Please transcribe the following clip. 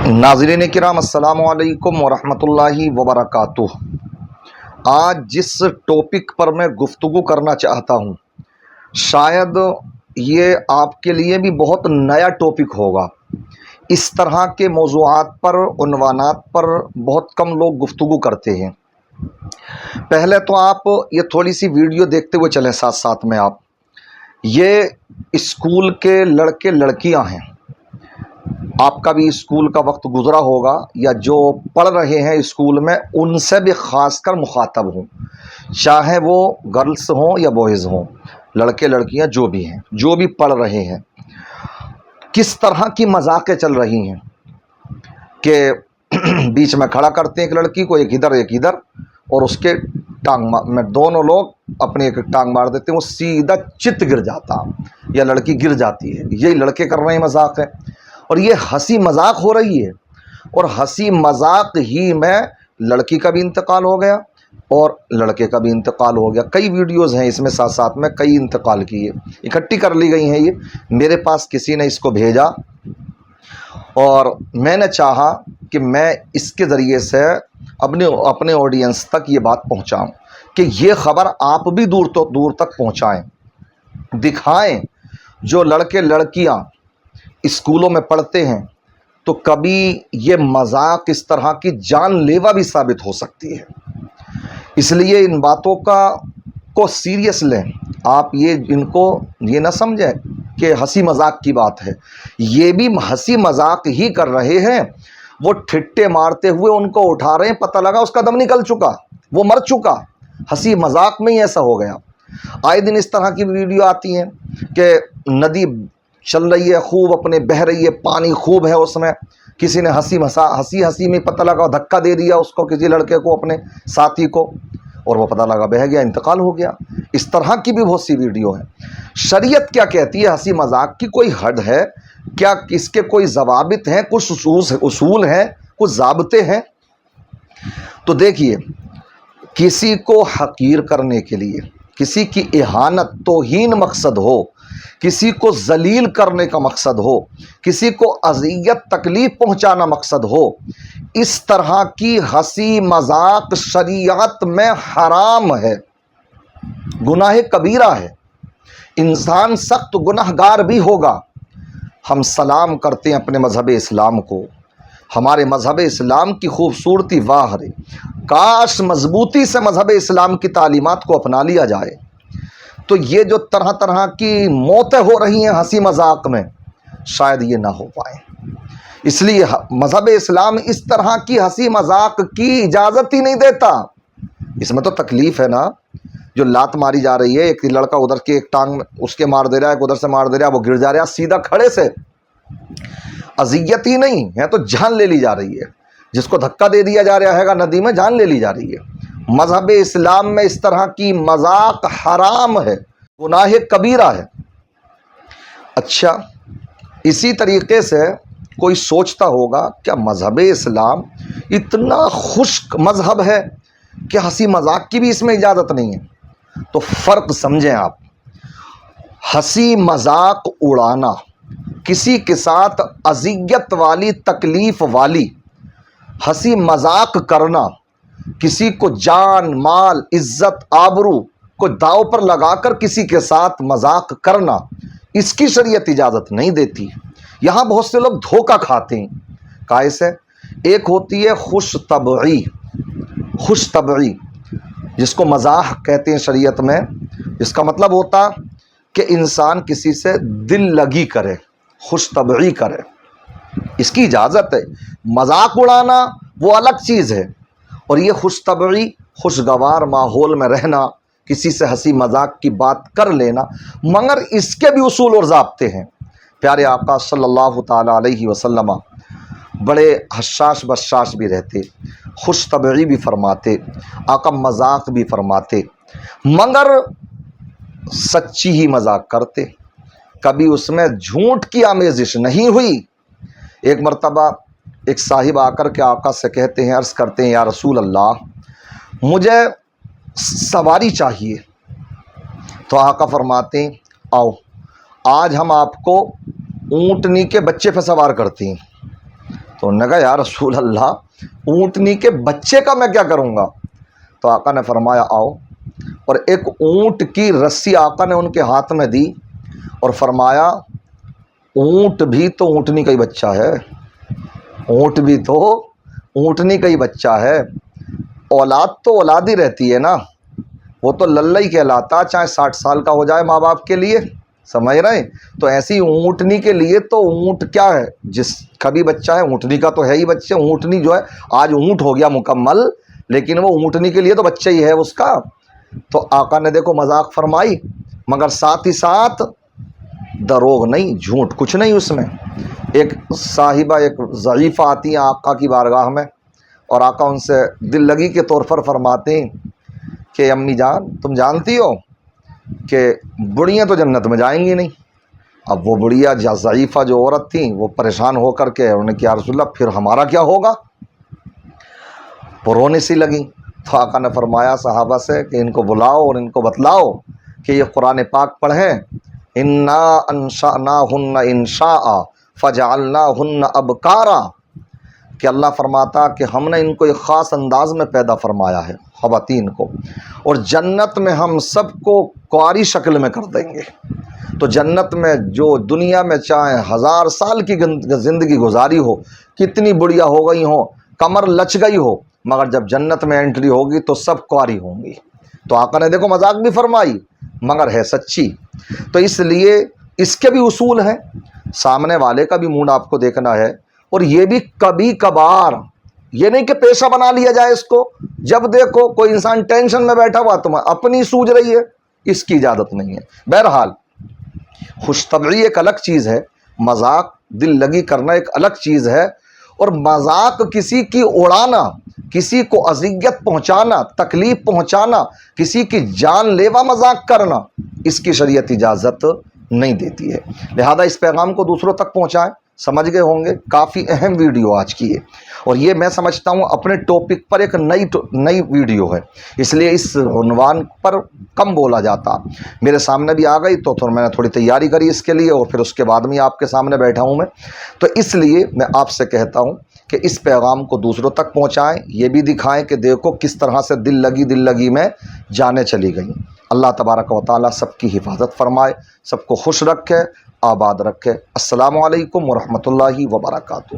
नाज़रीन किराम अस्सलामु अलैकुम वरहमतुल्लाहि वबरकातुह। आज जिस टॉपिक पर मैं गुफ्तगू करना चाहता हूँ, शायद ये आपके लिए भी बहुत नया टॉपिक होगा। इस तरह के मौज़ूआत पर, उन्वानात पर बहुत कम लोग गुफ्तगू करते हैं। पहले तो आप ये थोड़ी सी वीडियो देखते हुए चलें साथ साथ में। आप ये स्कूल के लड़के लड़कियां हैं। आपका भी स्कूल का वक्त गुज़रा होगा, या जो पढ़ रहे हैं स्कूल में उनसे भी ख़ासकर मुखातब हूँ, चाहे वो गर्ल्स हों या बॉयज़ हों, लड़के लड़कियां जो भी हैं, जो भी पढ़ रहे हैं। किस तरह की मजाकें चल रही हैं कि बीच में खड़ा करते हैं एक लड़की को, एक इधर, और उसके टांग में दोनों लोग अपनी एक टांग मार देते हैं, वो सीधा चित गिर जाता या लड़की गिर जाती है। यही लड़के कर रहे हैं मजाक है, और ये हंसी मजाक हो रही है। और हंसी मजाक ही में लड़की का भी इंतकाल हो गया और लड़के का भी इंतकाल हो गया। कई वीडियोस हैं इसमें, साथ साथ में कई इंतकाल किए, इकट्ठी कर ली गई हैं। ये मेरे पास किसी ने इसको भेजा और मैंने चाहा कि मैं इसके ज़रिए से अपने ऑडियंस तक ये बात पहुंचाऊं कि ये ख़बर आप भी दूर तक पहुंचाएं, दिखाएं। जो लड़के लड़कियां स्कूलों में पढ़ते हैं, तो कभी ये मजाक इस तरह की जानलेवा भी साबित हो सकती है। इसलिए इन बातों को सीरियस लें। आप इनको ये ना समझें कि हंसी मजाक की बात है। ये भी हंसी मजाक ही कर रहे हैं। वो ठिट्टे मारते हुए उनको उठा रहे हैं, पता लगा उसका दम निकल चुका, वो मर चुका। हंसी मजाक में ही ऐसा हो गया। आए दिन इस तरह की वीडियो आती हैं कि नदी चल रही है, खूब अपने बह रही है, पानी खूब है, उसमें किसी ने हंसी में पता लगा धक्का दे दिया उसको, किसी लड़के को, अपने साथी को, और वो पता लगा बह गया, इंतकाल हो गया। इस तरह की भी बहुत सी वीडियो है। शरीयत क्या कहती है? हंसी मजाक की कोई हद है क्या? इसके कोई ज़वाबित हैं, कुछ उसूल हैं, कुछ ज़ाबते हैं? तो देखिए, किसी को हकीर करने के लिए, किसी की इहानत, तौहीन मकसद हो, किसी को जलील करने का मकसद हो, किसी को अज़ियत तकलीफ पहुंचाना मकसद हो, इस तरह की हंसी मजाक शरीयत में हराम है, गुनाह कबीरा है। इंसान सख्त गुनाहगार भी होगा। हम सलाम करते हैं अपने मज़हब इस्लाम को। हमारे मज़हब इस्लाम की खूबसूरती वाह रे, काश मजबूती से मज़हब इस्लाम की तालीमात को अपना लिया जाए, तो ये जो तरह तरह की मौतें हो रही हैं हंसी मजाक में, शायद ये ना हो पाए। इसलिए मज़हब इस्लाम इस तरह की हंसी मजाक की इजाज़त ही नहीं देता। इसमें तो तकलीफ़ है ना, जो लात मारी जा रही है, एक लड़का उधर की एक टांग उसके मार दे रहा है, एक उधर से मार दे रहा है, वो गिर जा रहा है सीधा खड़े से। अज़ियत ही नहीं है तो जान ले ली जा रही है। जिसको धक्का दे दिया जा रहा है नदी में, जान ले ली जा रही है। मज़हब इस्लाम में इस तरह की मजाक हराम है, गुनाह कबीरा है। अच्छा, इसी तरीके से कोई सोचता होगा क्या मज़हब इस्लाम इतना खुश्क मज़हब है कि हंसी मजाक की भी इसमें इजाज़त नहीं है? तो फ़र्क समझें आप। हंसी मजाक उड़ाना, किसी के साथ अज़ियत वाली, तकलीफ़ वाली हंसी मजाक करना, किसी को जान माल इज्जत आबरू को दाव पर लगाकर किसी के साथ मजाक करना, इसकी शरीयत इजाज़त नहीं देती। यहाँ बहुत से लोग धोखा खाते हैं। कैसे? एक होती है खुश तबई, जिसको मजाक कहते हैं शरीयत में। इसका मतलब होता कि इंसान किसी से दिल लगी करे, खुश तबई करे, इसकी इजाज़त है। मजाक उड़ाना वो अलग चीज़ है, और ये खुश तबई, खुशगवार माहौल में रहना, किसी से हंसी मजाक की बात कर लेना, मगर इसके भी उसूल और ज़ाब्ते हैं। प्यारे आका सल्लल्लाहु ताला अलैहि वसल्लम बड़े हशाश बशाश भी रहते, खुश तबई भी फरमाते, आका मजाक भी फरमाते, मगर सच्ची ही मजाक करते, कभी उसमें झूठ की आमेजिश नहीं हुई। एक मरतबा एक साहिब आकर के आका से कहते हैं, अर्ज़ करते हैं, या रसूल अल्लाह, मुझे सवारी चाहिए। तो आका फरमाते हैं, आओ आज हम आपको ऊँटनी के बच्चे पे सवार करते हैं। تو انہوں نے کہا یا رسول اللہ اونٹنی کے بچے کا میں کیا کروں گا؟ تو آقا نے فرمایا آؤ، اور ایک اونٹ کی رسی آقا نے ان کے ہاتھ میں دی اور فرمایا اونٹ بھی تو اونٹنی کا ہی بچہ ہے، اونٹ بھی تو اونٹنی کا ہی بچہ ہے، اولاد تو اولاد ہی رہتی ہے نا، وہ تو للہ ہی کہلاتا چاہے 60 سال کا ہو جائے ماں باپ کے لیے، سمجھ رہے ہیں؟ تو ایسی اونٹنی کے لیے تو اونٹ کیا ہے، جس کا بھی بچہ ہے اونٹنی کا تو ہے ہی بچے، اونٹنی جو ہے آج اونٹ ہو گیا مکمل، لیکن وہ اونٹنی کے لیے تو بچہ ہی ہے اس کا۔ تو آقا نے دیکھو مذاق فرمائی، مگر ساتھ ہی ساتھ دروغ نہیں، جھوٹ کچھ نہیں اس میں۔ ایک صاحبہ ایک ضعیفہ آتی ہیں آقا کی بارگاہ میں، اور آقا ان سے دل لگی کے طور پر فرماتے ہیں کہ امی جان تم جانتی ہو کہ بڑیاں تو جنت میں جائیں گی نہیں۔ اب وہ بڑھیا ضعیفہ جو عورت تھیں وہ پریشان ہو کر کے انہوں نے کہا یا رسول اللہ پھر ہمارا کیا ہوگا؟ وہ رونے سی لگیں۔ تو آقا نے فرمایا صحابہ سے کہ ان کو بلاؤ اور ان کو بتلاؤ کہ یہ قرآن پاک پڑھیں، انا انشأناہن انشاء فجعلناہن ابکارا، کہ اللہ فرماتا کہ ہم نے ان کو ایک خاص انداز میں پیدا فرمایا ہے خواتین کو، اور جنت میں ہم سب کو کنواری شکل میں کر دیں گے۔ تو جنت میں جو دنیا میں چاہے 1000 سال کی زندگی گزاری ہو، کتنی بڑھیا ہو گئی ہو، کمر لچ گئی ہو، مگر جب جنت میں انٹری ہوگی تو سب کنواری ہوں گی۔ تو آقا نے دیکھو مذاق بھی فرمائی مگر ہے سچی۔ تو اس لیے اس کے بھی اصول ہیں، سامنے والے کا بھی موڈ آپ کو دیکھنا ہے، اور یہ بھی کبھی کبھار، یہ نہیں کہ پیشہ بنا لیا جائے اس کو، جب دیکھو کوئی انسان ٹینشن میں بیٹھا ہوا تمہیں اپنی سوچ رہی ہے، اس کی اجازت نہیں ہے۔ بہرحال خوش طبعی ایک الگ چیز ہے، مذاق دل لگی کرنا ایک الگ چیز ہے، اور مذاق کسی کی اڑانا، کسی کو اذیت پہنچانا، تکلیف پہنچانا، کسی کی جان لیوا مذاق کرنا، اس کی شریعت اجازت نہیں دیتی ہے۔ لہذا اس پیغام کو دوسروں تک پہنچائیں۔ سمجھ گئے ہوں گے کافی اہم ویڈیو آج کی ہے، اور یہ میں سمجھتا ہوں اپنے ٹاپک پر ایک نئی ویڈیو ہے، اس لیے اس عنوان پر کم بولا جاتا، میرے سامنے بھی آ گئی تو میں نے تھوڑی تیاری کری اس کے لیے، اور پھر اس کے بعد میں آپ کے سامنے بیٹھا ہوں میں، تو اس لیے میں آپ سے کہتا ہوں کہ اس پیغام کو دوسروں تک پہنچائیں، یہ بھی دکھائیں کہ دیکھو کس طرح سے دل لگی میں جانیں چلی گئیں۔ اللہ تبارک و تعالیٰ سب کی حفاظت فرمائے، سب کو خوش رکھے، آباد رکھے۔ السلام علیکم ورحمۃ اللہ وبرکاتہ۔